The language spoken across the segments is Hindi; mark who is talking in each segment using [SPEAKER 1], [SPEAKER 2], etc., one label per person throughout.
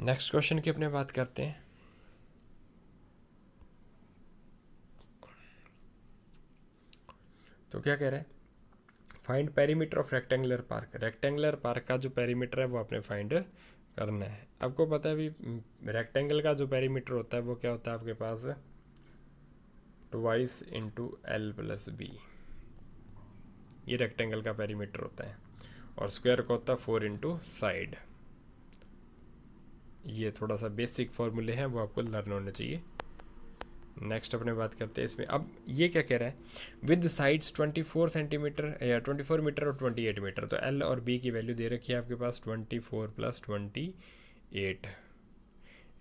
[SPEAKER 1] नेक्स्ट क्वेश्चन की अपने बात करते हैं। तो क्या कह रहा है, find perimeter of rectangular park. Rectangular park का जो पेरीमीटर है वो आपने फाइंड करना है। आपको पता है अभी रेक्टेंगल का जो पेरीमीटर होता है वो क्या होता है आपके पास, twice into L plus B. ये रेक्टेंगल का पेरीमीटर होता है। और स्क्वायर का होता है 4 इंटू साइड। ये थोड़ा सा बेसिक फॉर्मूले हैं, वो आपको लर्न होने चाहिए। नेक्स्ट अपने बात करते हैं इसमें। अब ये क्या कह रहा है, विद साइड्स 24 सेंटीमीटर या 24 मीटर और 28 मीटर। तो एल और बी की वैल्यू दे रखी है आपके पास 24 प्लस 28।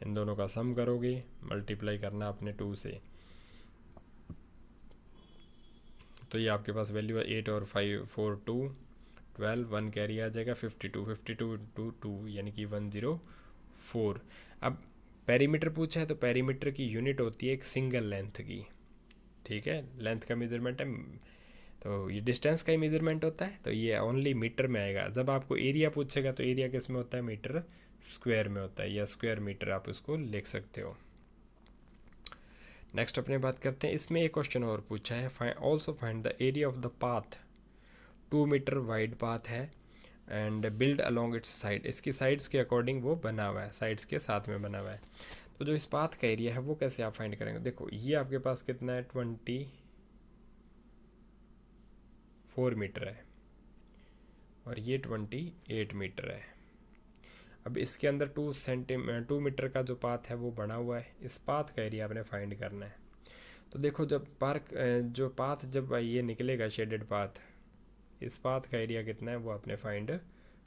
[SPEAKER 1] इन दोनों का सम करोगे, मल्टीप्लाई करना अपने 2 से, तो ये आपके पास वैल्यू है 8 और 5 4 2 12, 1 कैरी आ जाएगा 52 52 इंटू 2 यानी कि 104। अब पेरीमीटर पूछा है तो पेरीमीटर की यूनिट होती है एक सिंगल लेंथ की, ठीक है, लेंथ का मेजरमेंट है। तो ये डिस्टेंस का ही मेजरमेंट होता है, तो ये ओनली मीटर में आएगा। जब आपको एरिया पूछेगा तो एरिया किस में होता है, मीटर स्क्वायर में होता है, या स्क्वायर मीटर आप उसको लिख सकते हो। नेक्स्ट अपने बात करते हैं, इसमें एक क्वेश्चन और पूछा है, also find the area of the path. 2 metre wide path है and build along its side. इसकी साइड्स के अकॉर्डिंग वो बना हुआ है, साइड्स के साथ में बना हुआ है। तो जो इस पाथ का एरिया है वो कैसे आप फाइंड करेंगे। देखो ये आपके पास कितना है, 24 मीटर है और ये 28 मीटर है। अब इसके अंदर 2 मीटर का जो पाथ है वो बना हुआ है। इस पाथ का एरिया आपने फाइंड करना है। तो देखो जब जो पाथ जब ये निकलेगा शेडेड पाथ, इस पाथ का एरिया कितना है वो आपने फाइंड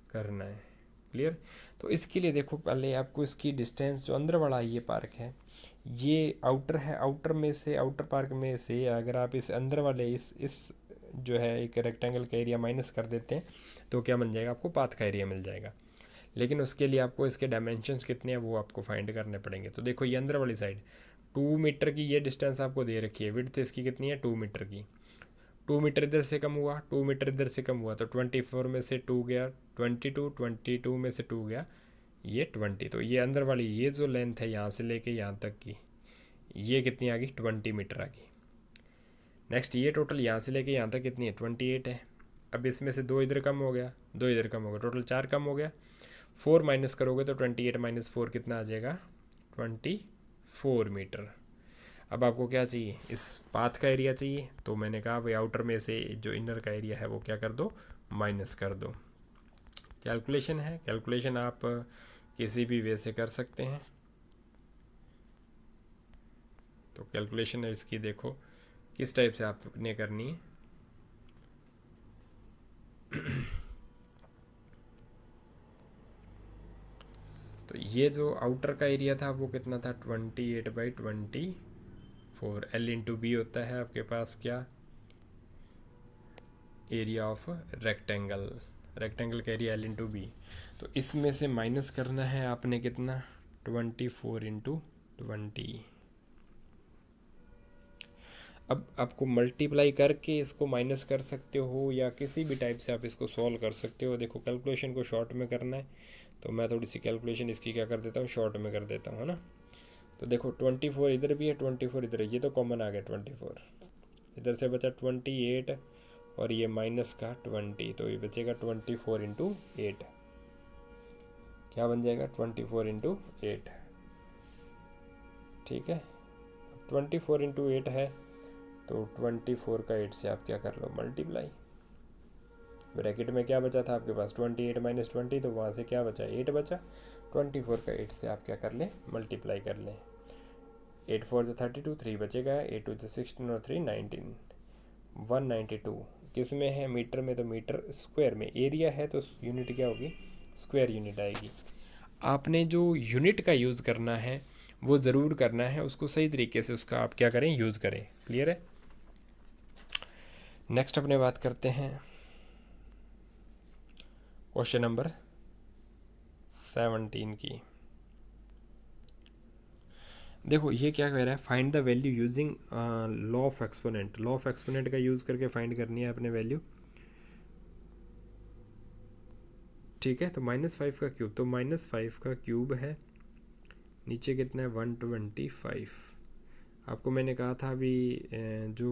[SPEAKER 1] करना है। क्लियर। तो इसके लिए देखो पहले आपको इसकी डिस्टेंस, जो अंदर वाला ये पार्क है ये आउटर है, आउटर में से, आउटर पार्क में से अगर आप इस अंदर वाले इस जो है एक रेक्टेंगल का एरिया माइनस कर देते हैं तो क्या बन जाएगा, आपको पाथ का एरिया मिल जाएगा। लेकिन उसके लिए आपको इसके डायमेंशंस कितने हैं वो आपको फाइंड करने पड़ेंगे। तो देखो ये अंदर वाली साइड 2 मीटर की ये डिस्टेंस आपको दे रखी है, विड्थ इसकी कितनी है 2 मीटर की। 2 मीटर इधर से कम हुआ, 2 मीटर इधर से कम हुआ, तो 24 में से 2 गया 22, 22 में से 2 गया ये 20। तो ये अंदर वाली ये जो लेंथ है यहाँ से लेके यहाँ तक की, ये कितनी आ गई 20 मीटर आ गई। नेक्स्ट ये टोटल यहाँ से लेके यहाँ तक कितनी है 28 है। अब इसमें से 2 इधर कम हो गया, 2 इधर कम हो गया, टोटल 4 कम हो गया। 4 माइनस करोगे तो 28 माइनस 4 कितना आ जाएगा 24 मीटर। अब आपको क्या चाहिए, इस पाथ का एरिया चाहिए। तो मैंने कहा भाई आउटर में से जो इनर का एरिया है वो क्या कर दो, माइनस कर दो। कैलकुलेशन है, कैलकुलेशन आप किसी भी वे से कर सकते हैं। तो कैलकुलेशन है इसकी, देखो किस टाइप से आपने करनी है। तो ये जो आउटर का एरिया था वो कितना था 28/24। एल इंटू बी होता है आपके पास क्या, एरिया ऑफ रेक्टेंगल। रेक्टेंगल का एरिया एल इंटू बी। तो इसमें से माइनस करना है आपने कितना 24/20। अब आपको मल्टीप्लाई करके इसको माइनस कर सकते हो या किसी भी टाइप से आप इसको सॉल्व कर सकते हो। देखो कैलकुलेशन को शॉर्ट में करना है तो मैं थोड़ी सी कैलकुलेशन इसकी क्या कर देता हूँ, शॉर्ट में कर देता हूँ, है ना। तो देखो 24 इधर भी है, 24 इधर है, ये तो कॉमन आ गया 24। इधर से बचा 28 और ये माइनस का 20, तो ये बचेगा 24/8। क्या बन जाएगा 24/8। ठीक है, 24/8 है तो 24 का 8 से आप क्या कर लो मल्टीप्लाई। ब्रैकेट में क्या बचा था आपके पास 28 माइनस 20, तो वहाँ से क्या बचा 8 बचा। 24 का 8 से आप क्या कर लें मल्टीप्लाई कर लें। 8 4 32, 3 बचेगा, 8 2 16 और 3 19, 192। किस में है, मीटर में। तो मीटर स्क्वायर में एरिया है तो यूनिट क्या होगी, स्क्वायर यूनिट आएगी। आपने जो यूनिट का यूज़ करना है वो ज़रूर करना है, उसको सही तरीके से उसका आप क्या करें, यूज़ करें। क्लियर है। नेक्स्ट अपने बात करते हैं क्वेश्चन नंबर 17 की। देखो ये क्या कह रहा है, find the value using law of exponent. Law of exponent का यूज़ करके फाइंड करनी है अपने वैल्यू। ठीक है, तो -5 का क्यूब, तो -5 का क्यूब है नीचे कितना है 125। आपको मैंने कहा था अभी जो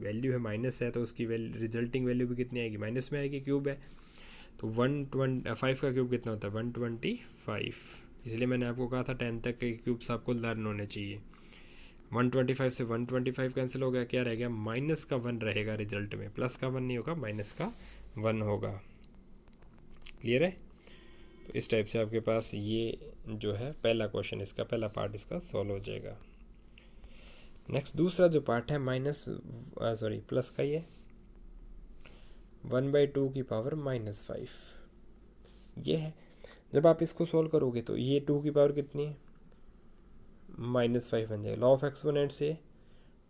[SPEAKER 1] वैल्यू है माइनस है तो उसकी रिजल्टिंग वैल्यू भी कितनी आएगी, माइनस में आएगी, क्यूब है तो 125 का क्यूब कितना होता है 125। इसलिए मैंने आपको कहा था 10 तक के क्यूब्स आपको लर्न होने चाहिए। 125 से 125 कैंसिल हो गया, क्या रह गया माइनस का 1 रहेगा रिजल्ट में, प्लस का 1 नहीं होगा, माइनस का 1 होगा। क्लियर है? तो इस टाइप से आपके पास ये जो है पहला क्वेश्चन, इसका पहला पार्ट इसका सॉल्व हो जाएगा। नेक्स्ट दूसरा जो पार्ट है प्लस का, ये 1/2 की पावर -5 ये है। जब आप इसको सॉल्व करोगे तो ये 2 की पावर कितनी है -5 बन जाएगा। लॉ ऑफ एक्सपोनेंट से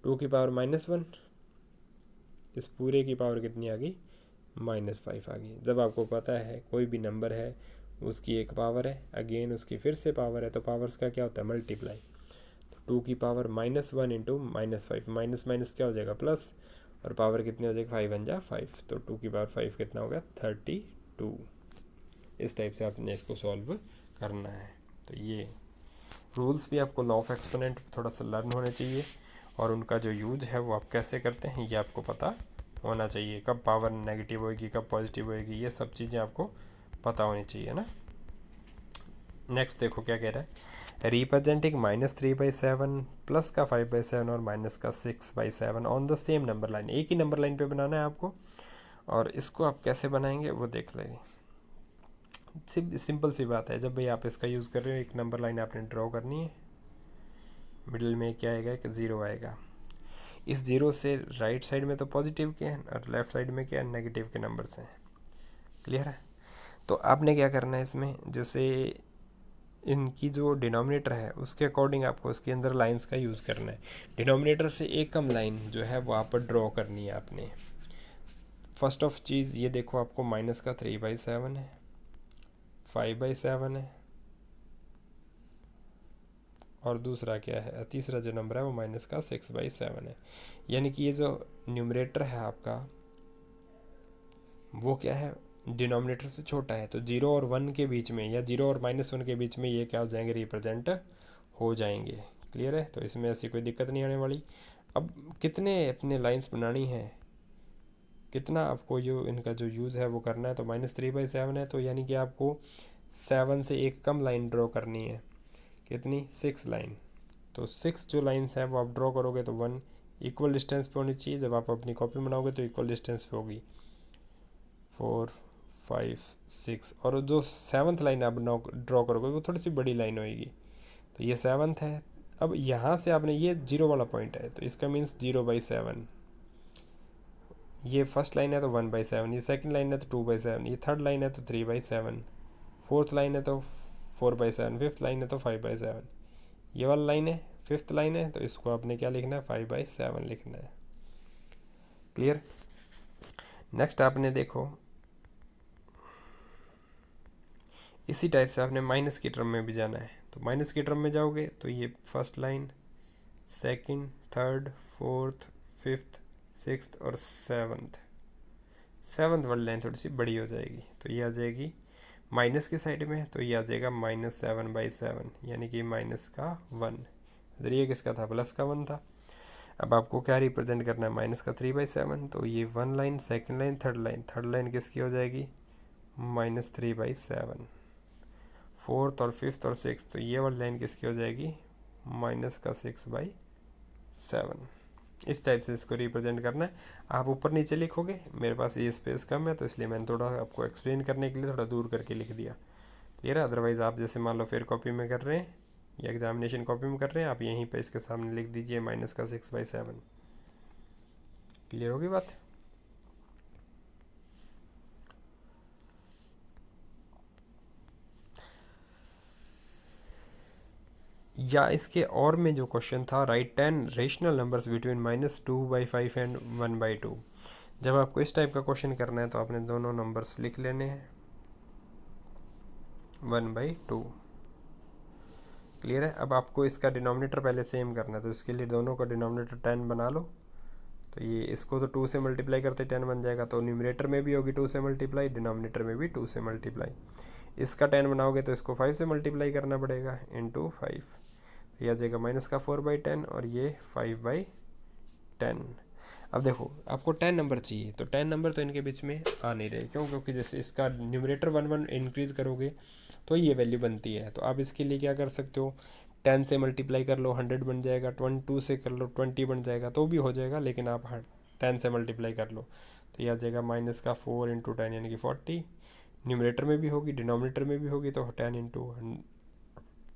[SPEAKER 1] 2 की पावर -1, इस पूरे की पावर कितनी आ गई -5 आ गई। जब आपको पता है कोई भी नंबर है उसकी एक पावर है, अगेन उसकी फिर से पावर है, तो पावर्स का क्या होता है मल्टीप्लाई। तो 2 की पावर -1 इंटू -5, माइनस माइनस क्या हो जाएगा प्लस, और पावर कितनी हो जाएगी 5 बन जा 5, तो 2 की पावर 5 कितना हो गया 32। इस टाइप से आपने इसको सॉल्व करना है। तो ये रूल्स भी आपको लॉ ऑफ एक्सपोनेंट थोड़ा सा लर्न होने चाहिए, और उनका जो यूज है वो आप कैसे करते हैं ये आपको पता होना चाहिए। कब पावर नेगेटिव होएगी, कब पॉजिटिव होएगी, ये सब चीज़ें आपको पता होनी चाहिए ना। नेक्स्ट देखो क्या कह रहा है, रिप्रेजेंटिंग -3/7 प्लस का 5/7 और माइनस का 6/7 on the same number line. एक ही नंबर लाइन पे बनाना है आपको, और इसको आप कैसे बनाएंगे वो देख लेंगे। सिंपल सी बात है, जब भाई आप इसका यूज़ कर रहे हो, एक नंबर लाइन आपने ड्रॉ करनी है, मिडिल में क्या आएगा एक 0 आएगा। इस 0 से राइट साइड में तो पॉजिटिव के हैं और लेफ्ट साइड में क्या है नेगेटिव के नंबर्स हैं। क्लियर है? तो आपने क्या करना है इसमें, जैसे इनकी जो डिनोमिनेटर है उसके अकॉर्डिंग आपको इसके अंदर लाइंस का यूज़ करना है। डिनोमिनेटर से एक कम लाइन जो है वो आप ड्रॉ करनी है आपने। फर्स्ट ऑफ चीज़ ये देखो, आपको माइनस का 3/7 है, 5/7 है, और दूसरा क्या है, तीसरा जो नंबर है वो माइनस का 6/7 है। यानी कि ये जो न्यूमरेटर है आपका वो क्या है डिनोमिनेटर से छोटा है, तो 0 और 1 के बीच में या 0 और -1 के बीच में ये क्या हो जाएंगे रिप्रेजेंट हो जाएंगे। क्लियर है? तो इसमें ऐसी कोई दिक्कत नहीं आने वाली। अब कितने अपने लाइंस बनानी है, कितना आपको जो इनका जो यूज़ है वो करना है, तो -3/7 है, तो यानी कि आपको 7 से एक कम लाइन ड्रॉ करनी है। कितनी 6 लाइन। तो 6 जो लाइंस हैं वो आप ड्रॉ करोगे तो 1 इक्वल डिस्टेंस पे होनी चाहिए। जब आप अपनी कॉपी बनाओगे तो इक्वल डिस्टेंस पे होगी 4 5 6, और जो 7th लाइन आप ड्रॉ करोगे वो थोड़ी सी बड़ी लाइन होएगी। तो ये 7th है। अब यहाँ से आपने ये 0 वाला पॉइंट है तो इसका मीन्स 0/7। ये फर्स्ट लाइन है तो 1/7, ये सेकंड लाइन है तो 2/7, ये थर्ड लाइन है तो 3/7, फोर्थ लाइन है तो 4/7, फिफ्थ लाइन है तो 5/7। ये वाला लाइन है, फिफ्थ लाइन है, तो इसको आपने क्या लिखना है 5/7 लिखना है। क्लियर? नेक्स्ट आपने देखो इसी टाइप से आपने माइनस की टर्म में भी जाना है। तो माइनस की टर्म में जाओगे तो ये first line, second, third, fourth, fifth, sixth और सेवन्थ वाली लाइन थोड़ी सी बड़ी हो जाएगी, तो ये आ जाएगी माइनस की साइड में, तो ये आ जाएगा -7/7, यानी कि माइनस का 1। इधर ये किसका था प्लस का 1 था। अब आपको क्या रिप्रेजेंट करना है माइनस का 3/7, तो ये 1 line, second line, third line किसकी हो जाएगी -3/7। फोर्थ और फिफ्थ और सिक्स, तो ये वाली लाइन किसकी हो जाएगी माइनस का 6/7। इस टाइप से इसको रिप्रेजेंट करना है। आप ऊपर नीचे लिखोगे, मेरे पास ये स्पेस कम है तो इसलिए मैंने थोड़ा आपको एक्सप्लेन करने के लिए थोड़ा दूर करके लिख दिया। क्लियर है? अदरवाइज़ आप जैसे मान लो फिर कॉपी में कर रहे हैं या एग्जामिनेशन कॉपी में कर रहे हैं, आप यहीं पे इसके सामने लिख दीजिए माइनस का 6/7। क्लियर होगी बात? या इसके और में जो क्वेश्चन था, right 10 rational numbers between -2/5 and 1/2। जब आपको इस टाइप का क्वेश्चन करना है तो आपने दोनों नंबर्स लिख लेने हैं 1/2। क्लियर है? अब आपको इसका डिनोमिनेटर पहले सेम करना है, तो इसके लिए दोनों का डिनोमिनेटर 10 बना लो। तो ये इसको तो 2 से मल्टीप्लाई करते 10 बन जाएगा, तो न्यूमरेटर में भी होगी 2 से मल्टीप्लाई, डिनोमिनेटर में भी 2 से मल्टीप्लाई। इसका 10 बनाओगे तो इसको 5 से मल्टीप्लाई करना पड़ेगा इंटू 5। तो ये आ जाएगा -4/10 और ये 5/10। अब देखो आपको 10 नंबर चाहिए, तो 10 नंबर तो इनके बीच में आ नहीं रहे, क्यों? क्योंकि जैसे इसका न्यूमरेटर 1 इंक्रीज़ करोगे तो ये वैल्यू बनती है। तो आप इसके लिए क्या कर सकते हो, 10 से मल्टीप्लाई कर लो 100 बन जाएगा, 22 से कर लो 20 बन जाएगा, तो भी हो जाएगा, लेकिन आप 10 से मल्टीप्लाई कर लो तो यह आ जाएगा -4 × 10 यानी कि 40। न्यूमरेटर में भी होगी, डिनोमिनेटर में भी होगी, तो 10 ×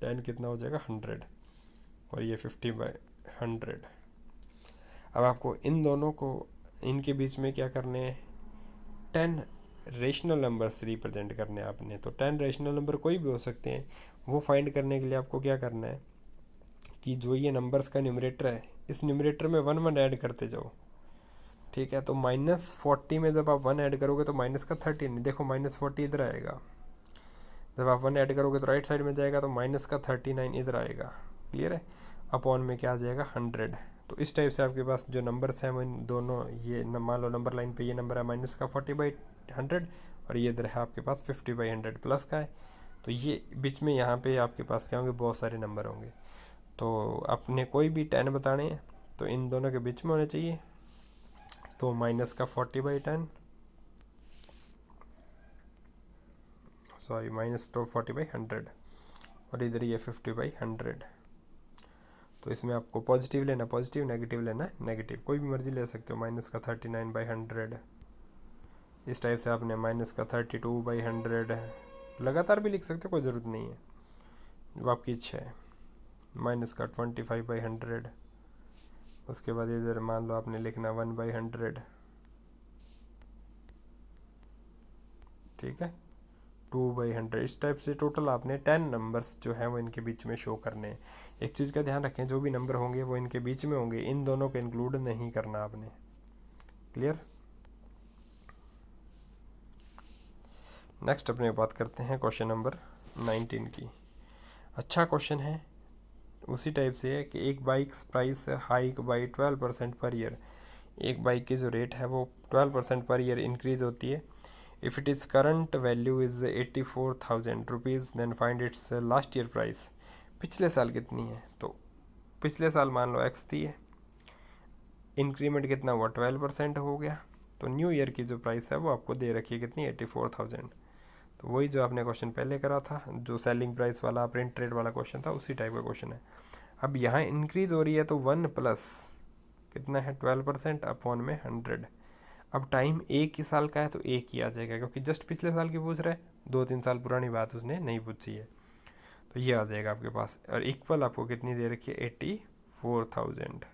[SPEAKER 1] 10 कितना हो जाएगा 100, और ये 50/100। अब आपको इन दोनों को, इनके बीच में क्या करने हैं, 10 रेशनल नंबर्स रिप्रेजेंट करने हैं आपने। तो 10 रेशनल नंबर कोई भी हो सकते हैं, वो फाइंड करने के लिए आपको क्या करना है कि जो ये नंबर्स का न्यूमरेटर है, इस न्यूमरेटर में 1 ऐड करते जाओ, ठीक है। तो -40 में जब आप 1 ऐड करोगे तो माइनस का 13, देखो -40 इधर आएगा, जब आप 1 ऐड करोगे तो राइट साइड में जाएगा, तो -39 इधर आएगा, क्लियर है। अपॉन में क्या आ जाएगा 100। तो इस टाइप से आपके पास जो नंबर्स हैं वो इन दोनों, ये मान लो नंबर लाइन पे ये नंबर है -40/100 और ये इधर है आपके पास 50/100 प्लस का है। तो ये बीच में यहाँ पे आपके पास क्या होंगे, बहुत सारे नंबर होंगे। तो आपने कोई भी 10 बताने हैं तो इन दोनों के बीच में होने चाहिए। तो -40/10, सॉरी -40/100, और इधर ये 50/100। तो इसमें आपको पॉजिटिव लेना पॉजिटिव, नेगेटिव लेना नेगेटिव, कोई भी मर्जी ले सकते हो। -39/100, इस टाइप से आपने -32/100 लगातार भी लिख सकते हो, कोई ज़रूरत नहीं है, जो आपकी इच्छा है। -25/100, उसके बाद इधर मान लो आपने लिखना 1/100, ठीक है, 2/100। इस टाइप से टोटल आपने 10 नंबर्स जो है वो इनके बीच में शो करने हैं। एक चीज़ का ध्यान रखें, जो भी नंबर होंगे वो इनके बीच में होंगे, इन दोनों को इंक्लूड नहीं करना आपने, क्लियर। नेक्स्ट अपने बात करते हैं क्वेश्चन नंबर 19 की। अच्छा क्वेश्चन है, उसी टाइप से है कि एक bike price hike by 12% per year. एक बाइक की जो रेट है वो 12% पर ईयर इंक्रीज़ होती है। If it is current value is 84,000 rupees, then find its last year price. पिछले साल कितनी है, तो पिछले साल मान लो एक्स थी है, इंक्रीमेंट कितना हुआ 12% हो गया, तो न्यू ईयर की जो प्राइस है वो आपको दे रखी है कितनी, 84,000। तो वही जो आपने क्वेश्चन पहले करा था, जो सेलिंग प्राइस वाला प्रिंट रेट वाला क्वेश्चन था, उसी टाइप का क्वेश्चन है। अब यहाँ इंक्रीज हो रही है तो 1 प्लस कितना है 12% अपॉन में 100। अब टाइम एक ही साल का है तो एक ही आ जाएगा, क्योंकि जस्ट पिछले साल की पूछ रहा है, 2-3 साल पुरानी बात उसने नहीं पूछी है, तो ये आ जाएगा आपके पास। और इक्वल आपको कितनी दे रखी है 84,000।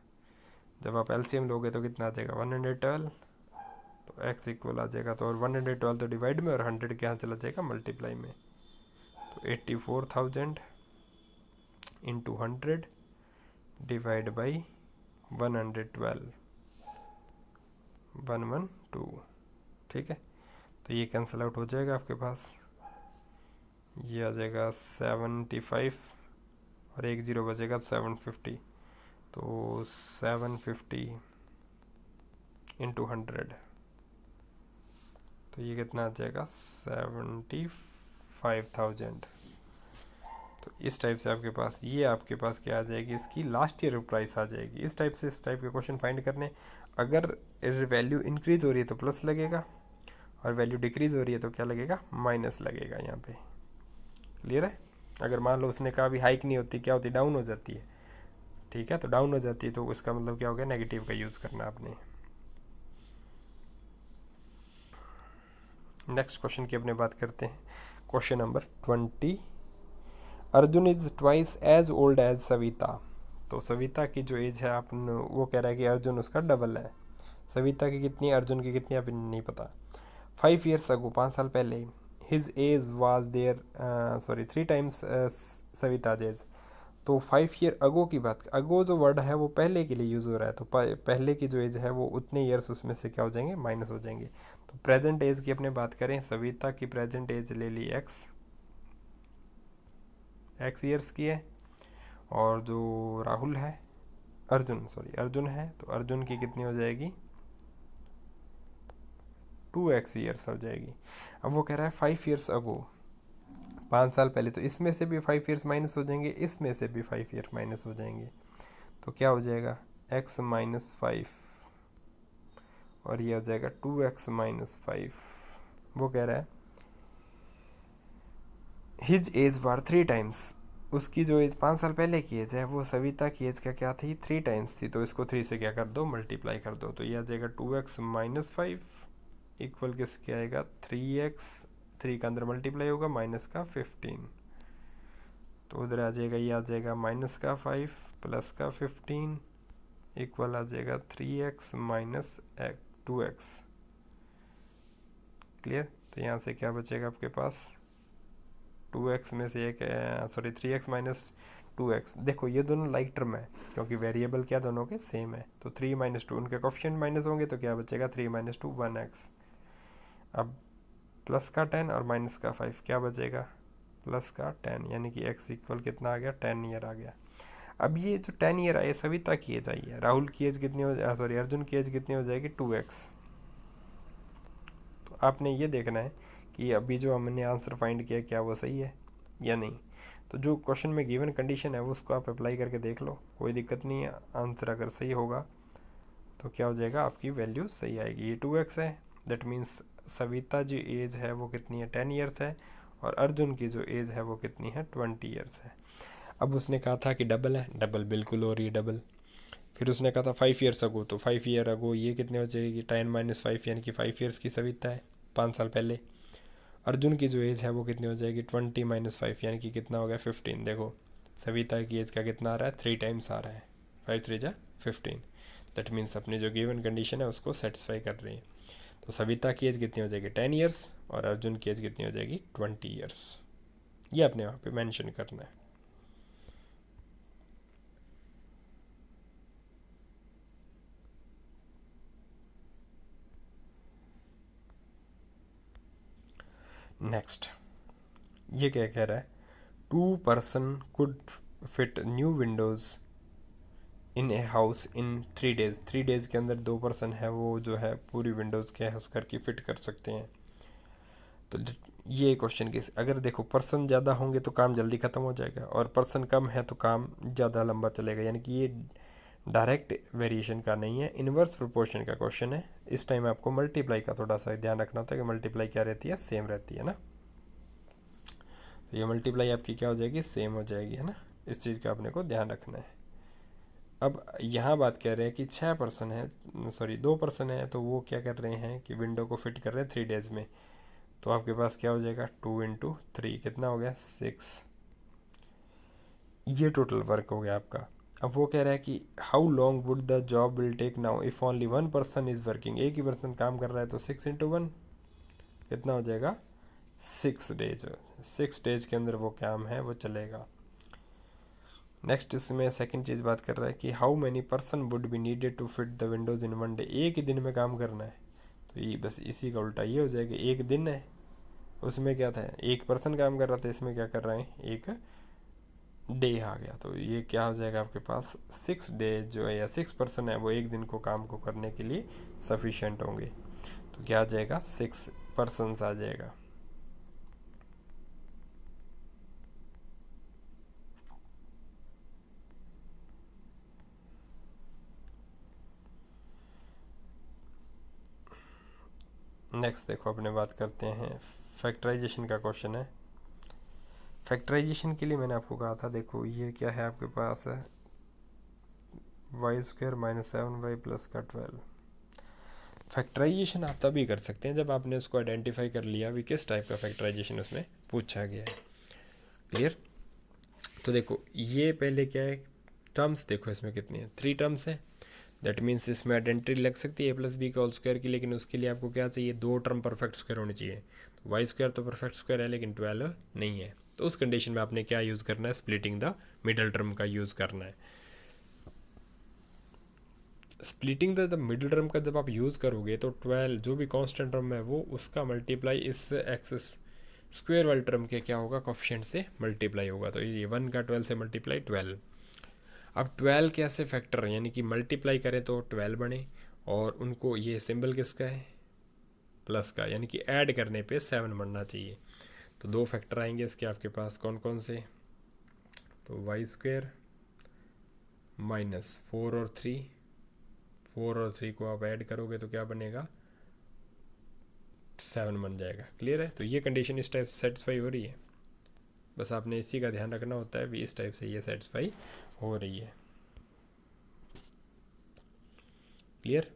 [SPEAKER 1] जब आप एलसीएम लोगे तो कितना आ जाएगा 112, तो एक्स इक्वल आ जाएगा, तो और 112 तो डिवाइड में और 100 के यहाँ चला जाएगा मल्टीप्लाई में। तो 84,000 इंटू 100 डिवाइड बाई 112, 112, ठीक है। तो ये कैंसिल आउट हो जाएगा आपके पास, ये आ जाएगा 75 और एक जीरो बचेगा तो 750। तो 750 इंटू 100, तो ये कितना आ जाएगा 75,000। तो इस टाइप से आपके पास ये आपके पास क्या आ जाएगी, इसकी लास्ट ईयर प्राइस आ जाएगी। इस टाइप से इस टाइप के क्वेश्चन फाइंड करने, अगर वैल्यू इंक्रीज हो रही है तो प्लस लगेगा, और वैल्यू डिक्रीज हो रही है तो क्या लगेगा, माइनस लगेगा यहाँ पे, क्लियर है। अगर मान लो उसने कहा भी हाइक नहीं होती, क्या होती, डाउन हो जाती है, ठीक है, तो डाउन हो जाती है, तो इसका मतलब क्या हो गया, नेगेटिव का यूज़ करना आपने। नेक्स्ट क्वेश्चन की अपने बात करते हैं, question number 20। Arjun is twice as old as Savita. तो सविता की जो एज है, आप वो कह रहा है कि अर्जुन उसका डबल है। सविता की कितनी, अर्जुन की कितनी, अभी नहीं पता। 5 years अगो, 5 साल पहले, his age was there 3 times Savita's age. तो 5 year अगो की बात, अगो जो वर्ड है वो पहले के लिए यूज़ हो रहा है, तो पहले की जो एज है वो उतने ईयर्स उसमें से क्या हो जाएंगे, माइनस हो जाएंगे। तो प्रेजेंट एज की अपने बात करें, सविता की प्रेजेंट एज ले ली एक्स ईयर्स की है, और जो राहुल है, अर्जुन है, तो अर्जुन की कितनी हो जाएगी, 2x ईयर्स हो जाएगी। अब वो कह रहा है 5 years अगो, 5 साल पहले, तो इसमें से भी 5 ईयर्स माइनस हो जाएंगे, इसमें से भी 5 ईयर माइनस हो जाएंगे, तो क्या हो जाएगा x माइनस 5 और ये हो जाएगा 2x माइनस 5। वो कह रहा है हिज एज बार 3 टाइम्स, उसकी जो एज 5 साल पहले की एज है वो सविता की एज का क्या थी 3 टाइम्स थी, तो इसको 3 से क्या कर दो मल्टीप्लाई कर दो, तो ये आ जाएगा 2x माइनस 5 इक्वल किसके आएगा 3x, 3 का अंदर मल्टीप्लाई होगा माइनस का 15, तो उधर आ जाएगा ये आ जाएगा माइनस का 5 प्लस का 15 इक्वल आ जाएगा 3x माइनस 2x। क्लियर, तो यहाँ से क्या बचेगा आपके पास 2x में से एक, सॉरी 3x माइनस 2x, देखो ये दोनों लाइक टर्म है क्योंकि वेरिएबल क्या दोनों के सेम है, तो 3 माइनस 2 उनके कोफिशिएंट माइनस होंगे तो क्या बचेगा 3 माइनस 2 1x। अब प्लस का 10 और माइनस का 5 क्या बचेगा प्लस का 10, यानी कि x इक्वल कितना आ गया 10 ईयर आ गया। अब ये जो 10 ईयर आए सविता की एज आई है, राहुल की एज कितनी हो सॉरी अर्जुन की एज कितनी हो जाएगी 2x। तो आपने ये देखना है कि अभी जो हमने आंसर फाइंड किया क्या वो सही है या नहीं, तो जो क्वेश्चन में गिवन कंडीशन है वो उसको आप अप्लाई करके देख लो, कोई दिक्कत नहीं है। आंसर अगर सही होगा तो क्या हो जाएगा आपकी वैल्यू सही आएगी। ये 2x है, दैट मीन्स सविता जो एज है वो कितनी है 10 ईयर्स है, और अर्जुन की जो एज है वो कितनी है 20 ईयर्स है। अब उसने कहा था कि डबल है, डबल बिल्कुल हो रही है डबल। फिर उसने कहा था 5 ईयर्स अगो, तो 5 ईयर अगो ये कितने हो जाएगी 10 माइनस 5 यानी कि 5 ईयर्स की सविता है 5 साल पहले। अर्जुन की जो एज है वो कितनी हो जाएगी 20 माइनस 5 यानी कि कितना हो गया 15। देखो सविता की एज का कितना आ रहा है 3 टाइम्स आ रहा है, 5 3 जा 15, दैट मीन्स अपनी जो गिवन कंडीशन है उसको सेटिस्फाई कर रही है। तो सविता की एज कितनी हो जाएगी 10 ईयर्स और अर्जुन की एज कितनी हो जाएगी 20 ईयर्स, ये अपने वहाँ पे मेंशन करना है। नेक्स्ट ये क्या कह रहा है 2 person could fit new Windows in a house in 3 days, 3 days के अंदर 2 पर्सन है वो जो है पूरी विंडोज़ के उस घर की फिट कर सकते हैं। तो ये क्वेश्चन की अगर देखो पर्सन ज़्यादा होंगे तो काम जल्दी ख़त्म हो जाएगा और पर्सन कम है तो काम ज़्यादा लंबा चलेगा, यानी कि ये डायरेक्ट वेरिएशन का नहीं है, इन्वर्स प्रोपोर्शन का क्वेश्चन है। इस टाइम आपको मल्टीप्लाई का थोड़ा सा ध्यान रखना होता है कि मल्टीप्लाई क्या रहती है सेम रहती है ना, तो ये मल्टीप्लाई आपकी क्या हो जाएगी सेम हो जाएगी है ना, इस चीज़ का अपने को ध्यान रखना है। अब यहाँ बात कह रहे हैं कि 6 पर्सन है सॉरी 2 पर्सन है तो वो क्या कर रहे हैं कि विंडो को फिट कर रहे हैं 3 डेज़ में, तो आपके पास क्या हो जाएगा 2 इंटू 3 कितना हो गया 6, ये टोटल वर्क हो गया आपका। अब वो कह रहा है कि how long would the job will take now if only 1 person is working, एक ही पर्सन काम कर रहा है तो 6 इंटू 1 कितना हो जाएगा 6 डेज, 6 डेज के अंदर वो काम है वो चलेगा। नेक्स्ट इसमें सेकंड चीज़ बात कर रहा है कि how many person would be needed to fit the windows in 1 day, एक ही दिन में काम करना है, तो ये बस इसी का उल्टा ये हो जाएगा, एक दिन है उसमें क्या था एक पर्सन काम कर रहा था, इसमें क्या कर रहे हैं एक डे आ गया, तो ये क्या हो जाएगा आपके पास 6 डे जो है या 6 पर्सन है वो एक दिन को काम को करने के लिए सफिशेंट होंगे, तो क्या आ जाएगा 6 पर्सनस आ जाएगा। नेक्स्ट देखो अपने बात करते हैं फैक्टराइजेशन का क्वेश्चन है। फैक्टराइजेशन के लिए मैंने आपको कहा था देखो ये क्या है आपके पास है Y square minus 7y plus का 12। फैक्टराइजेशन आप तभी कर सकते हैं जब आपने उसको आइडेंटिफाई कर लिया अभी किस टाइप का फैक्टराइजेशन उसमें पूछा गया है। क्लियर, तो देखो ये पहले क्या है टर्म्स देखो इसमें कितनी है 3 टर्म्स है, दैट मीन्स इसमें आइडेंटिटी लग सकती है a+b का होल स्क्वायर की, लेकिन उसके लिए आपको क्या चाहिए 2 टर्म परफेक्ट स्क्वायर होनी चाहिए, तो वाई स्क्वायर तो परफेक्ट स्क्वायर है लेकिन 12 नहीं है, तो उस कंडीशन में आपने क्या यूज़ करना है स्प्लिटिंग द मिडल टर्म का यूज़ करना है। स्प्लिटिंग द मिडल टर्म का जब आप यूज़ करोगे तो 12 जो भी कांस्टेंट टर्म है वो उसका मल्टीप्लाई इस एक्स स्क्वायर वाले टर्म के क्या होगा कोफिशिएंट से मल्टीप्लाई होगा, तो ये 1 का 12 से मल्टीप्लाई 12। अब 12 कैसे फैक्टर यानी कि मल्टीप्लाई करें तो 12 बने, और उनको ये सिंबल किसका है प्लस का, यानी कि ऐड करने पे 7 बनना चाहिए, तो दो फैक्टर आएंगे इसके आपके पास, कौन कौन से? तो वाई स्क्वेयर माइनस 4 और 3, 4 और 3 को आप ऐड करोगे तो क्या बनेगा? 7 बन जाएगा। क्लियर है? तो ये कंडीशन इस टाइप से सेटिस्फाई हो रही है, बस आपने इसी का ध्यान रखना होता है भी इस टाइप से ये सेटिस्फाई हो रही है। क्लियर?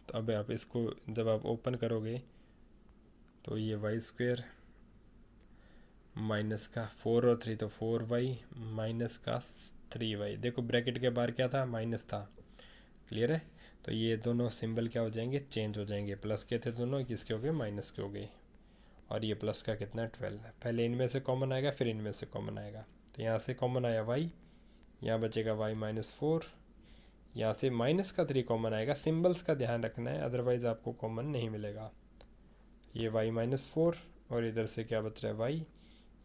[SPEAKER 1] तो अब आप इसको जब आप ओपन करोगे तो ये वाई स्क्वेयर माइनस का 4 और 3 तो 4y माइनस का 3y, देखो ब्रैकेट के बाहर क्या था? माइनस था। क्लियर है? तो ये दोनों सिंबल क्या हो जाएंगे? चेंज हो जाएंगे। प्लस के थे दोनों, किसके हो गए? माइनस के हो गए। और ये प्लस का कितना? 12। पहले इनमें से कॉमन आएगा फिर इनमें से कॉमन आएगा। तो यहाँ से कॉमन आया y, यहाँ बचेगा y माइनस 4, यहाँ से माइनस का 3 कॉमन आएगा। सिंबल्स का ध्यान रखना है, अदरवाइज़ आपको कॉमन नहीं मिलेगा। ये y माइनस 4 और इधर से क्या बच रहा है? y।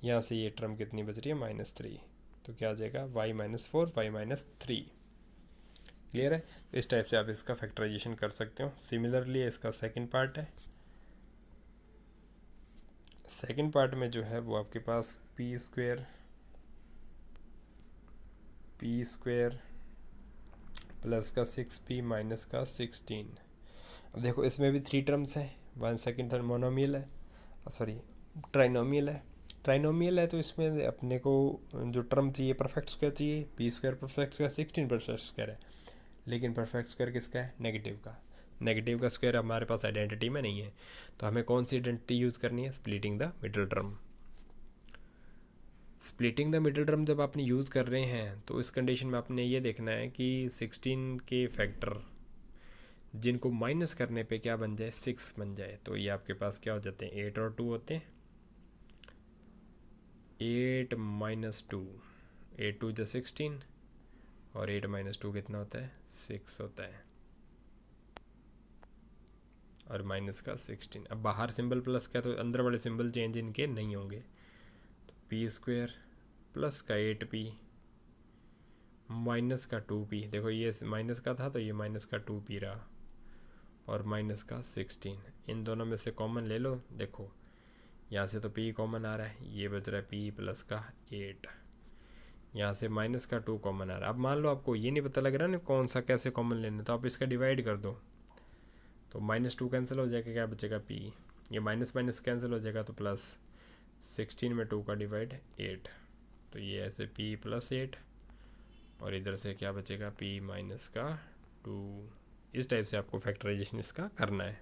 [SPEAKER 1] यहाँ से ये टर्म कितनी बच रही है? माइनस 3। तो क्या आ जाएगा? y minus 4 y minus 3। Clear है? तो इस टाइप से आप इसका फैक्टराइजेशन कर सकते हो। सिमिलरली इसका सेकंड पार्ट है। सेकंड पार्ट में जो है वो आपके पास पी स्क्वेयर प्लस का 6p माइनस का 16। अब देखो इसमें भी 3 टर्म्स हैं। वन सेकंड टर्म मोनोमियल है, सॉरी ट्राइनोमियल है। ट्राइनोमियल है तो इसमें अपने को जो टर्म चाहिए परफेक्ट स्क्वायर चाहिए। P square perfect square 16 perfect square है, लेकिन परफेक्ट स्क्वायर किसका है? नेगेटिव का। नेगेटिव का स्क्वायर हमारे पास आइडेंटिटी में नहीं है, तो हमें कौन सी आइडेंटिटी यूज़ करनी है? Splitting the middle term. Splitting the middle term जब आपने यूज़ कर रहे हैं तो इस कंडीशन में आपने ये देखना है कि 16 के फैक्टर जिनको माइनस करने पे क्या बन जाए? 6 बन जाए। तो ये आपके पास क्या हो जाते हैं? 8 और 2 होते हैं। 8 माइनस 2, 8 2 जो 16 और 8 माइनस 2 कितना होता है? 6 होता है। और माइनस का 16। अब बाहर सिंबल प्लस का, तो अंदर वाले सिंबल चेंज इनके नहीं होंगे। तो पी स्क्वेयर प्लस का 8p माइनस का 2p, देखो ये माइनस का था तो ये माइनस का 2p रहा, और माइनस का 16। इन दोनों में से कॉमन ले लो। देखो यहाँ से तो p कॉमन आ रहा है, ये बच रहा है p प्लस का 8। यहाँ से माइनस का 2 कॉमन आ रहा है। अब मान लो आपको ये नहीं पता लग रहा ना कौन सा कैसे कॉमन लेना, तो आप इसका डिवाइड कर दो, तो माइनस 2 कैंसिल हो जाएगा, क्या बचेगा? p। ये माइनस माइनस कैंसिल हो जाएगा तो प्लस 16 में 2 का डिवाइड 8, तो ये ऐसे p प्लस 8 और इधर से क्या बचेगा? p माइनस का 2। इस टाइप से आपको फैक्टराइजेशन इसका करना है।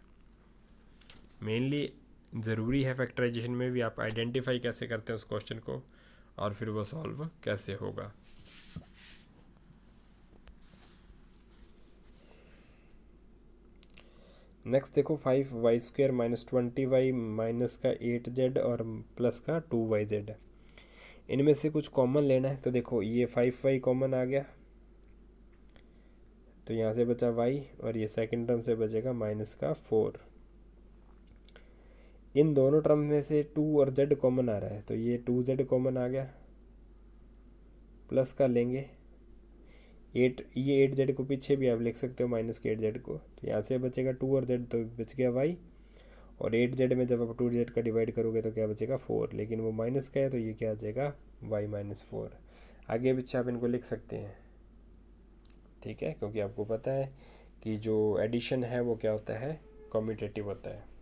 [SPEAKER 1] मेनली ज़रूरी है फैक्टराइजेशन में भी आप आइडेंटिफाई कैसे करते हैं उस क्वेश्चन को, और फिर वो सॉल्व कैसे होगा। नेक्स्ट देखो 5y square minus 20y minus का 8z और प्लस का 2yz। इनमें से कुछ कॉमन लेना है। तो देखो ये 5y कॉमन आ गया, तो यहाँ से बचा y और ये सेकंड टर्म से बचेगा माइनस का 4। इन दोनों टर्म में से 2 और z कॉमन आ रहा है, तो ये 2z कॉमन आ गया, प्लस का लेंगे 8, ये 8z को पीछे भी आप लिख सकते हो माइनस के 8z को। तो यहाँ से बचेगा 2 और z, तो बच गया y, और 8z में जब आप 2z का डिवाइड करोगे तो क्या बचेगा? 4, लेकिन वो माइनस का है तो ये क्या आ जाएगा? y minus 4। आगे पीछे आप इनको लिख सकते हैं, ठीक है, क्योंकि आपको पता है कि जो एडिशन है वो क्या होता है? कॉम्यूटेटिव होता है।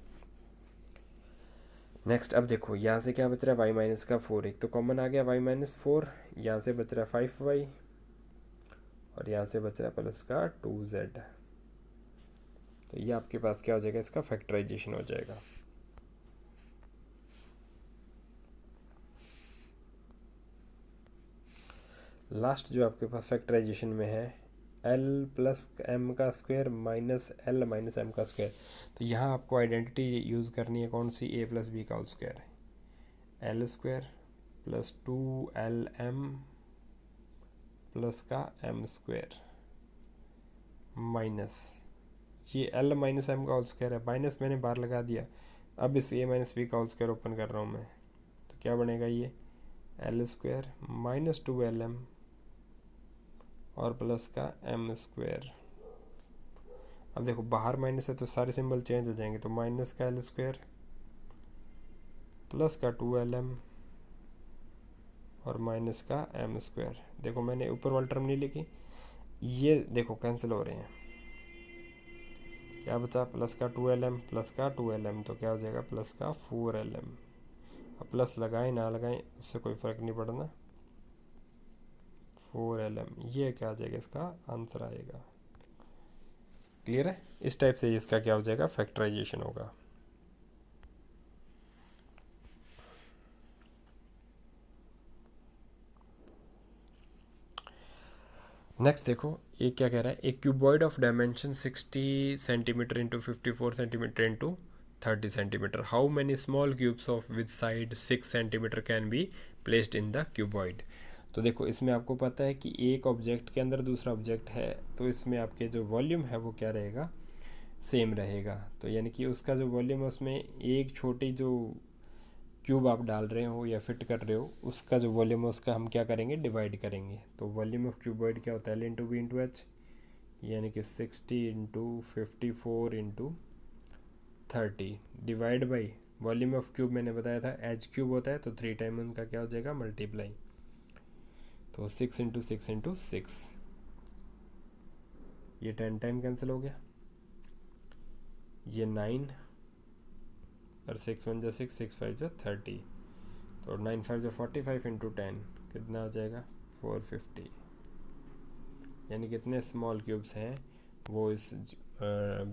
[SPEAKER 1] नेक्स्ट अब देखो यहाँ से क्या बच रहा है? y माइनस का 4, एक तो कॉमन आ गया y माइनस 4, यहाँ से बच रहा है 5y और यहाँ से बच रहा है प्लस का 2z। तो ये आपके पास क्या हो जाएगा? इसका फैक्टराइजेशन हो जाएगा। लास्ट जो आपके पास फैक्टराइजेशन में है l प्लस m का square minus l minus m का स्क्वायर। तो यहाँ आपको आइडेंटिटी यूज़ करनी है कौन सी? a प्लस b का whole square, l square plus 2lm plus का m स्क्वायर माइनस ये l माइनस m का होल स्क्वायर है, माइनस मैंने बाहर लगा दिया। अब इस a माइनस b का होल स्क्वायर ओपन कर रहा हूँ मैं, तो क्या बनेगा? ये l स्क्वायर माइनस 2lm और प्लस का m स्क्वायर। अब देखो बाहर माइनस है तो सारे सिंबल चेंज हो जाएंगे, तो माइनस का l स्क्वायर, प्लस का 2Lm और माइनस का m²। देखो मैंने ऊपर वाली टर्म नहीं लिखी, ये देखो कैंसिल हो रहे हैं। क्या बचा? प्लस का 2Lm प्लस का 2Lm, तो क्या हो जाएगा? प्लस का 4Lm। अब प्लस लगाएं ना लगाएं उससे कोई फ़र्क नहीं पड़ना, 4Lm ये क्या आ जाएगा? इसका आंसर आएगा। क्लियर है? इस टाइप से इसका क्या हो जाएगा? फैक्टराइजेशन होगा। नेक्स्ट देखो, ये क्या कह रहा है? एक cuboid of dimension 60 centimetre into 54 centimetre into 30 centimetre, how many small cubes of with side 6 centimetre can be placed in the cuboid. तो देखो इसमें आपको पता है कि एक ऑब्जेक्ट के अंदर दूसरा ऑब्जेक्ट है, तो इसमें आपके जो वॉल्यूम है वो क्या रहेगा? सेम रहेगा। तो यानी कि उसका जो वॉल्यूम है उसमें एक छोटी जो क्यूब आप डाल रहे हो या फिट कर रहे हो, उसका जो वॉल्यूम है उसका हम क्या करेंगे? डिवाइड करेंगे। तो वॉल्यूम ऑफ क्यूबॉइड क्या होता है? L into B into H, यानी कि 60 into 54 into 30 divide by volume of cube मैंने बताया था एच क्यूब होता है, तो 3 टाइम उनका क्या हो जाएगा? मल्टीप्लाई। तो 6 इंटू 6 इंटू 6, ये 10 टाइम कैंसिल हो गया, ये 9 और 6 1 जा 6, 6 5 जा 30, तो 9 5 जा 45 इंटू 10 कितना हो जाएगा? 450। यानी कितने स्मॉल क्यूब्स हैं वो इस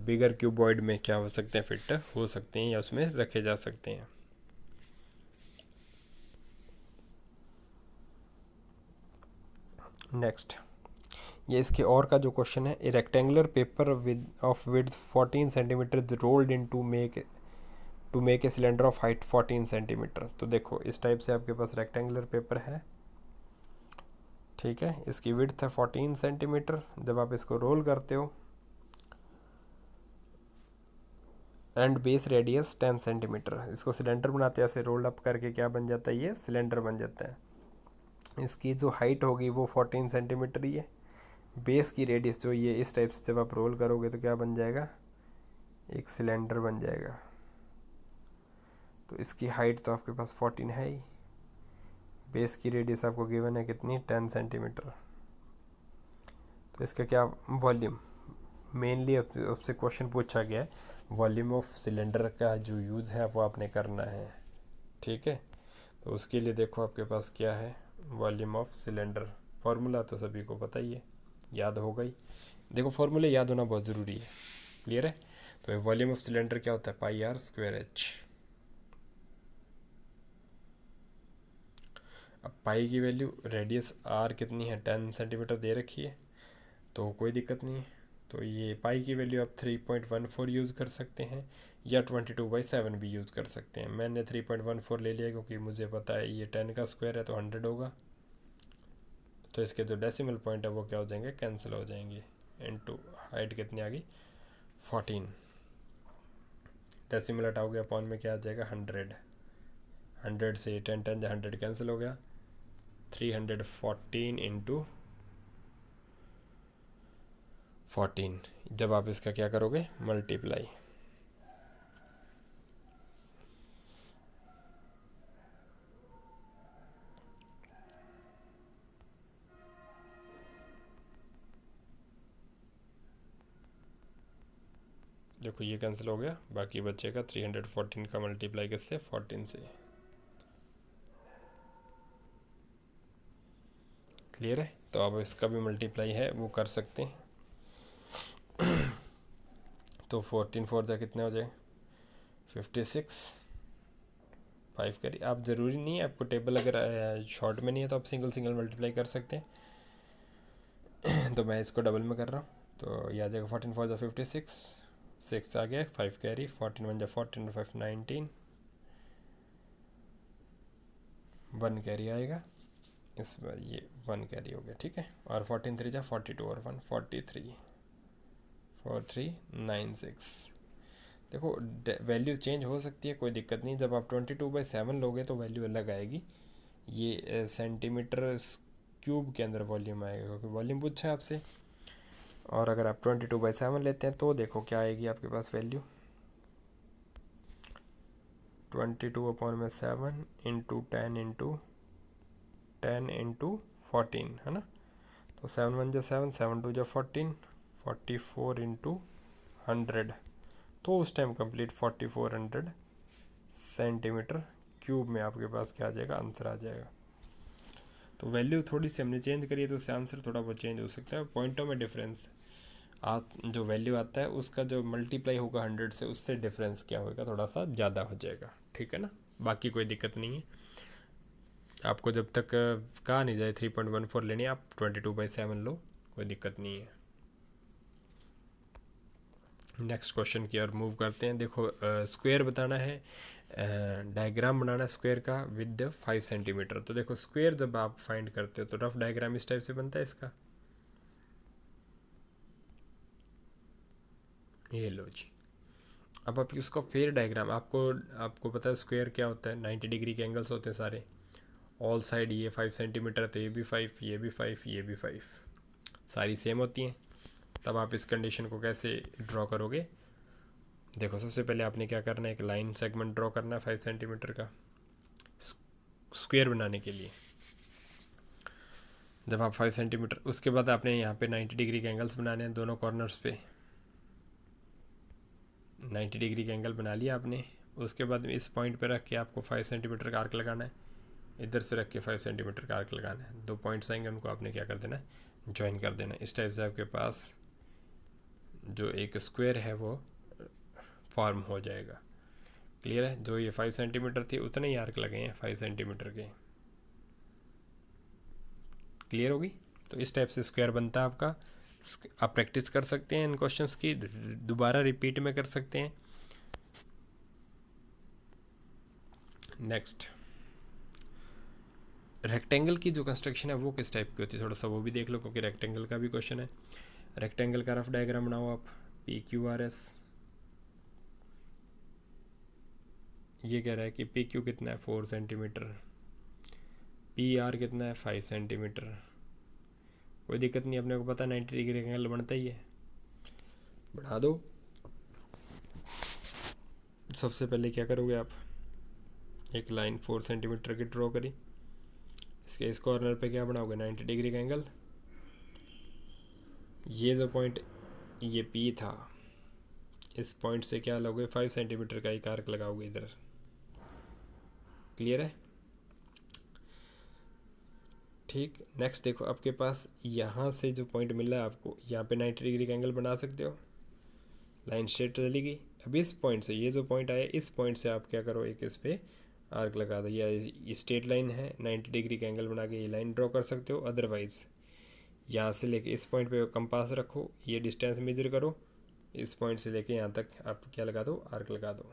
[SPEAKER 1] बिगर क्यूबॉइड में क्या हो सकते हैं? फिट हो सकते हैं या उसमें रखे जा सकते हैं। नेक्स्ट, ये इसके और का जो क्वेश्चन है, a rectangular paper with of width 14 centimetre rolled into make a cylinder of height 14 centimetre. तो देखो इस टाइप से आपके पास रेक्टेंगुलर पेपर है, ठीक है, इसकी विड्थ है 14 सेंटीमीटर। जब आप इसको रोल करते हो एंड बेस रेडियस 10 सेंटीमीटर, इसको सिलेंडर बनाते हैं, ऐसे रोल अप करके क्या बन जाता है? ये सिलेंडर बन जाता है। इसकी जो हाइट होगी वो 14 सेंटीमीटर ही है। बेस की रेडियस जो ये इस टाइप से जब आप रोल करोगे तो क्या बन जाएगा? एक सिलेंडर बन जाएगा। तो इसकी हाइट तो आपके पास 14 है ही, बेस की रेडियस आपको गिवन है कितनी? 10 सेंटीमीटर। तो इसका क्या वॉल्यूम, मेनली आपसे क्वेश्चन पूछा गया है, वॉल्यूम ऑफ सिलेंडर का जो यूज़ है वो आपने करना है, ठीक है। तो उसके लिए देखो आपके पास क्या है? वॉल्यूम ऑफ सिलेंडर, फार्मूला तो सभी को पता ही है, याद होगा ही। देखो फार्मूले याद होना बहुत ज़रूरी है, क्लियर है। तो वॉल्यूम ऑफ सिलेंडर क्या होता है? पाई आर स्क्वायर एच। अब पाई की वैल्यू, रेडियस आर कितनी है? 10 सेंटीमीटर दे रखी है, तो कोई दिक्कत नहीं है। तो ये पाई की वैल्यू आप 3.14 यूज़ कर सकते हैं या 22/7 भी यूज़ कर सकते हैं। मैंने 3.14 ले लिया क्योंकि मुझे पता है ये 10 का स्क्वायर है तो 100 होगा, तो इसके जो डेसिमल पॉइंट है वो क्या हो जाएंगे? कैंसिल हो जाएंगे। इनटू हाइट कितनी आ गई? 14, डेसिमल हटाओगे अपॉन में क्या आ जाएगा? 100। 100 से 10 10 100 कैंसिल हो गया, 314 इंटू 14। जब आप इसका क्या करोगे? मल्टीप्लाई, देखो ये कैंसिल हो गया, बाकी बचेगा 314 का मल्टीप्लाई किससे? 14 से। क्लियर है? तो अब इसका भी मल्टीप्लाई है वो कर सकते हैं। तो 14 4 जा कितने हो जाए? 56। 5 करिए, आप ज़रूरी नहीं है आपको टेबल अगर शॉर्ट में नहीं है तो आप सिंगल सिंगल मल्टीप्लाई कर सकते हैं। तो मैं इसको डबल में कर रहा हूँ, तो यह आ जाएगा 14 4 जा 56, 6 आ गया, 5 कैरी, 14 1 जा 14, 5 19, 1 कैरी आएगा, इस बार ये 1 कैरी हो गया, ठीक है। और 14 3 जा 42 और 1 43, 4396। देखो वैल्यू चेंज हो सकती है, कोई दिक्कत नहीं। जब आप 22/7 लोगे तो वैल्यू अलग आएगी, ये सेंटीमीटर क्यूब के अंदर वॉल्यूम आएगा क्योंकि वॉल्यूम पूछा है आपसे। और अगर आप 22/7 लेते हैं तो देखो क्या आएगी आपके पास वैल्यू, 22/7 इंटू 10 इंटू 14 है ना। तो 7 1 जा 7, 7 2 जा 14, 44 इंटू 100, तो उस टाइम कंप्लीट 4400 सेंटीमीटर क्यूब में आपके पास क्या आ जाएगा, आंसर आ जाएगा। तो वैल्यू थोड़ी सी हमने चेंज करी है तो उससे आंसर थोड़ा बहुत चेंज हो सकता है, पॉइंटों में डिफरेंस जो वैल्यू आता है उसका जो मल्टीप्लाई होगा 100 से, उससे डिफरेंस क्या होगा, थोड़ा सा ज़्यादा हो जाएगा, ठीक है ना। बाकी कोई दिक्कत नहीं है, आपको जब तक कहा नहीं जाए 3.14 लेनी आप 22/7 लो, कोई दिक्कत नहीं है। नेक्स्ट क्वेश्चन की ओर मूव करते हैं। देखो स्क्वायर बताना है, डायग्राम बनाना है स्क्वायर का विद 5 सेंटीमीटर। तो देखो स्क्वायर जब आप फाइंड करते हो तो रफ डायग्राम इस टाइप से बनता है इसका, ये लो जी। अब आप इसका फेयर डायग्राम, आपको पता है स्क्वायर क्या होता है, 90 डिग्री के एंगल्स होते हैं सारे, ऑल साइड ये 5 सेंटीमीटर, तो ये भी 5, ये भी 5, ये भी 5, सारी सेम होती हैं। तब आप इस कंडीशन को कैसे ड्रॉ करोगे, देखो सबसे पहले आपने क्या करना है, एक लाइन सेगमेंट ड्रॉ करना है 5 सेंटीमीटर का स्क्वायर बनाने के लिए। जब आप 5 सेंटीमीटर, उसके बाद आपने यहाँ पे 90 डिग्री के एंगल्स बनाने हैं दोनों कॉर्नर्स पे, 90 डिग्री का एंगल बना लिया आपने। उसके बाद इस पॉइंट पे रख के आपको 5 सेंटीमीटर का आर्क लगाना है, इधर से रख के 5 सेंटीमीटर का आर्क लगाना है, दो पॉइंट्स आएंगे उनको आपने क्या कर देना है, ज्वाइन कर देना है। इस टाइप से आपके पास जो एक स्क्वायर है वो फॉर्म हो जाएगा। क्लियर है, जो ये 5 सेंटीमीटर थी उतने ही आर्क लगे हैं 5 सेंटीमीटर के, क्लियर होगी। तो इस टाइप से स्क्वायर बनता है आपका। आप प्रैक्टिस कर सकते हैं इन क्वेश्चंस की, दोबारा रिपीट में कर सकते हैं। नेक्स्ट, रेक्टेंगल की जो कंस्ट्रक्शन है वो किस टाइप की होती है, थोड़ा सा वो भी देख लो, क्योंकि रेक्टेंगल का भी क्वेश्चन है। रेक्टेंगल का रफ डायग्राम बनाओ आप, PQRS। ये कह रहा है कि PQ कितना है 4 सेंटीमीटर, PR कितना है 5 सेंटीमीटर। कोई दिक्कत नहीं, अपने को पता 90 डिग्री का एंगल बनता ही है, बढ़ा दो। सबसे पहले क्या करोगे आप, एक लाइन 4 सेंटीमीटर की ड्रॉ करी, इसके इस कॉर्नर पे क्या बनाओगे, 90 डिग्री का एंगल। ये जो पॉइंट ये P था, इस पॉइंट से क्या लोगे, 5 सेंटीमीटर का एक आर्क लगाओगे इधर। क्लियर है, ठीक। नेक्स्ट देखो आपके पास यहाँ से जो पॉइंट मिल रहा है आपको, यहाँ पे 90 डिग्री का एंगल बना सकते हो, लाइन स्ट्रेट चली गई। अब इस पॉइंट से, ये जो पॉइंट आया इस पॉइंट से आप क्या करो, एक इस पे आर्क लगा दो, या स्ट्रेट लाइन है 90 डिग्री का एंगल बना के ये लाइन ड्रॉ कर सकते हो। अदरवाइज यहाँ से लेके इस पॉइंट पे कंपास रखो, ये डिस्टेंस मेजर करो, इस पॉइंट से लेके यहाँ तक आप क्या लगा दो, आर्क लगा दो,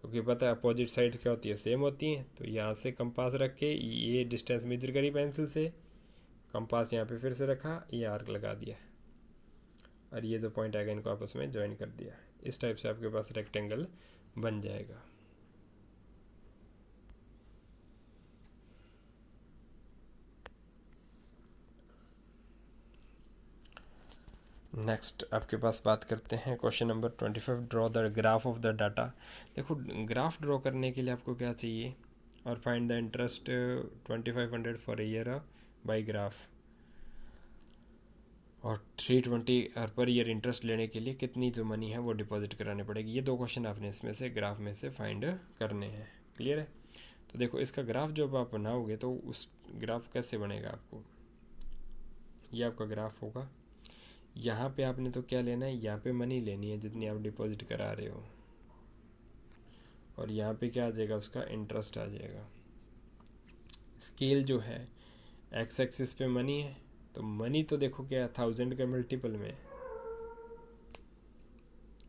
[SPEAKER 1] क्योंकि पता है अपोजिट साइड क्या होती है, सेम होती हैं। तो यहाँ से कंपास रख के ये डिस्टेंस मेजर करी पेंसिल से, कंपास यहाँ पे फिर से रखा, ये आर्क लगा दिया, और ये जो पॉइंट आएगा इनको आपस में ज्वाइन कर दिया। इस टाइप से आपके पास रेक्टेंगल बन जाएगा। नेक्स्ट आपके पास बात करते हैं question number 25, draw the graph of the data. देखो ग्राफ ड्रॉ करने के लिए आपको क्या चाहिए, और find the interest 2500 for a year by graph, और 320 पर ईयर इंटरेस्ट लेने के लिए कितनी जो मनी है वो डिपॉजिट कराने पड़ेगी। ये दो क्वेश्चन आपने इसमें से ग्राफ में से फाइंड करने हैं। क्लियर है, तो देखो इसका ग्राफ जब आप बनाओगे तो उस ग्राफ कैसे बनेगा, आपको ये आपका ग्राफ होगा। यहाँ पे आपने तो क्या लेना है, यहाँ पे मनी लेनी है जितनी आप डिपॉजिट करा रहे हो, और यहाँ पे क्या आ जाएगा, उसका इंटरेस्ट आ जाएगा। स्केल जो है एक्स एक्सिस पे मनी है, तो मनी तो देखो क्या है 1000 के मल्टीपल में,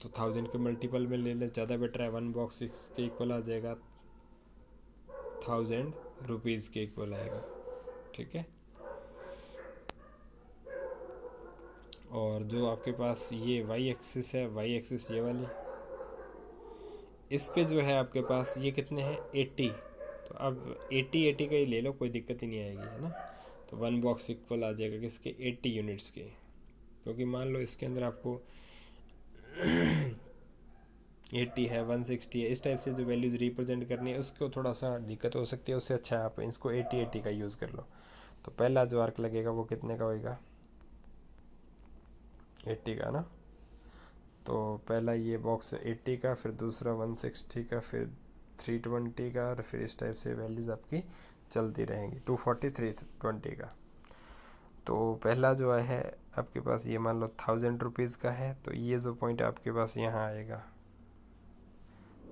[SPEAKER 1] तो 1000 के मल्टीपल में ले ले, ज़्यादा बेटर है। 1 बॉक्स के इक्वल आ जाएगा, 1000 रुपीज़ के इक्वल आएगा, ठीक है। और जो आपके पास ये वाई एक्सिस है, वाई एक्सिस ये वाली, इस पे जो है आपके पास ये कितने हैं 80, तो अब 80 का ही ले लो, कोई दिक्कत ही नहीं आएगी, है ना। तो 1 बॉक्स इक्वल आ जाएगा किसके, 80 यूनिट्स के, क्योंकि मान लो इसके अंदर आपको 80 है, 160 है, इस टाइप से जो वैल्यूज़ रिप्रेजेंट करनी है उसको थोड़ा सा दिक्कत हो सकती है, उससे अच्छा आप इसको 80 का यूज़ कर लो। तो पहला जो आर्क लगेगा वो कितने का होएगा, 80 का ना। तो पहला ये बॉक्स 80 का, फिर दूसरा 160 का, फिर 320 का, और फिर इस टाइप से वैल्यूज़ आपकी चलती रहेंगी। 240, 320 का। तो पहला जो है आपके पास ये मान लो 1000 रुपीज़ का है, तो ये जो पॉइंट आपके पास यहाँ आएगा।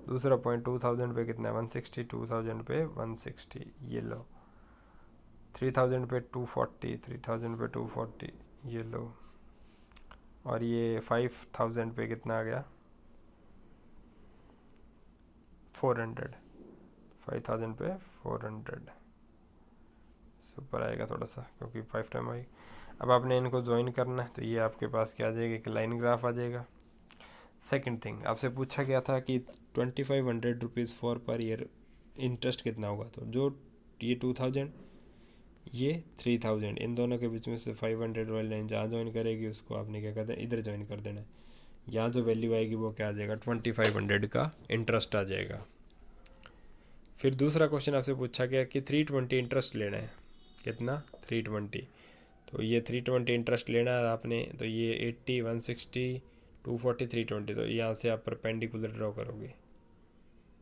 [SPEAKER 1] दूसरा पॉइंट 2000 पे कितना है, 160, 2000 पे 160, ये लो। 3000 पे 240, 3000 पे 240, ये लो। और ये 5000 पे कितना आ गया, 400, 5000 पे 400 सुपर आएगा थोड़ा सा, क्योंकि 5 टाइम आएगी। अब आपने इनको ज्वाइन करना है, तो ये आपके पास क्या आ जाएगा, एक लाइन ग्राफ आ जाएगा। सेकंड थिंग, आपसे पूछा गया था कि 2500 rupees for per year interest कितना होगा। तो जो ये 2000, ये 3000, इन दोनों के बीच में से 500 वाली लाइन जहाँ ज्वाइन करेगी उसको आपने क्या करना है, इधर ज्वाइन कर देना है। यहाँ जो वैल्यू आएगी वो क्या आ जाएगा, 2500 का इंटरेस्ट आ जाएगा। फिर दूसरा क्वेश्चन आपसे पूछा गया कि 320 इंटरेस्ट लेना है, कितना, 320। तो ये 320 इंटरेस्ट लेना है आपने, तो ये 80, 160, 240, 320। तो यहाँ से आप परपेंडिकुलर ड्रॉ करोगे,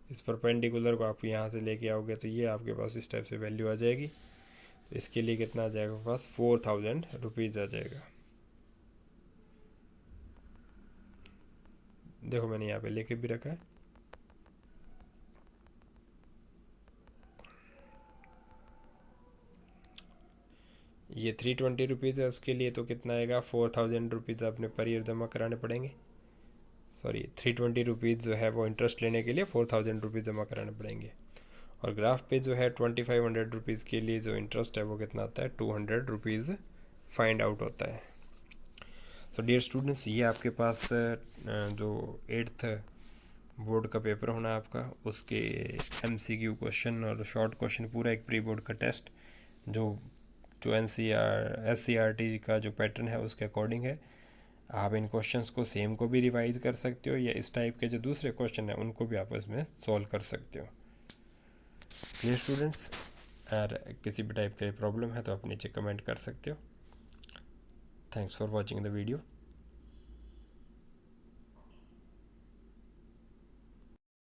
[SPEAKER 1] इस परपेंडिकुलर को आप यहाँ से लेके आओगे, तो ये आपके पास इस टाइप से वैल्यू आ जाएगी। तो इसके लिए कितना आ जाएगा आपके पास, 4000 रुपीज़ आ जाएगा। देखो मैंने यहाँ पे लेके भी रखा है। ये 320 रुपीज़ है, उसके लिए तो कितना आएगा, 4000 रुपीज़ आपने पर ईयर जमा कराने पड़ेंगे। सॉरी, 320 रुपीज़ जो है वो इंटरेस्ट लेने के लिए 4000 रुपीज़ जमा कराने पड़ेंगे। और ग्राफ पे जो है 2500 रुपीज़ के लिए जो इंटरेस्ट है वो कितना आता है, 200 रुपीज़ फाइंड आउट होता है। सो डियर स्टूडेंट्स, ये आपके पास जो 8th बोर्ड का पेपर होना है आपका, उसके MCQ क्वेश्चन और शॉर्ट क्वेश्चन, पूरा एक प्री बोर्ड का टेस्ट जो जो SCRT का जो पैटर्न है उसके अकॉर्डिंग है। आप इन क्वेश्चंस को सेम को भी रिवाइज कर सकते हो, या इस टाइप के जो दूसरे क्वेश्चन हैं उनको भी आप इसमें सॉल्व कर सकते हो। ये स्टूडेंट्स, अगर किसी भी टाइप के प्रॉब्लम है तो आप नीचे कमेंट कर सकते हो। Thanks for watching the video.